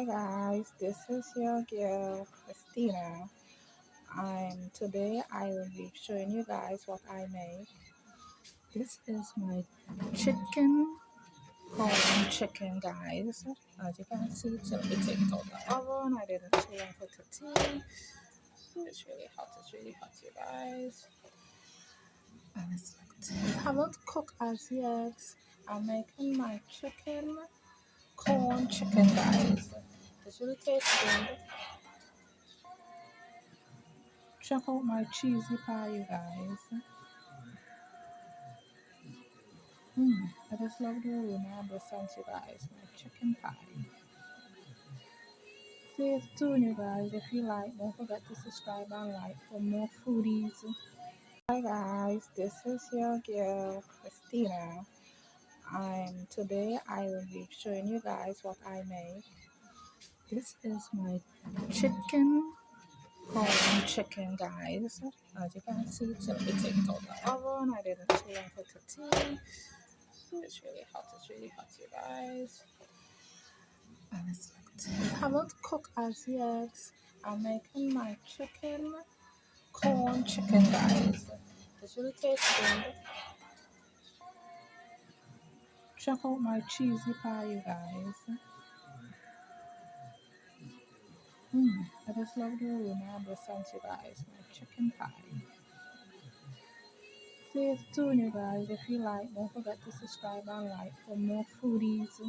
Guys, this is your girl Christina. Today I will be showing you guys what I make. This is my chicken corn chicken, guys. As you can see, it's a bit take it out the oven. I didn't chill and put it in. It's really hot. It's really hot, you guys. And I haven't cooked as yet. I'm making my corn chicken, guys. This really tastes good. Check out my cheesy pie, you guys. I just love the aroma and the scent, you guys. My chicken pie. Stay tuned, you guys. If you like, don't forget to subscribe and like for more foodies. Hi guys, this is your girl Christina. Today I will be showing you guys what I make. This is my corn chicken, guys. As you can see, it's a bit take it out the oven. I didn't chill and put it in. It's really hot. It's really hot, you guys. And I haven't cooked as yet. I'm making my corn chicken, guys. This really tastes good. Check out my cheesy pie, you guys. I just love the aroma and the scent, you guys. My chicken pie. Stay tuned, you guys. If you like, don't forget to subscribe and like for more foodies.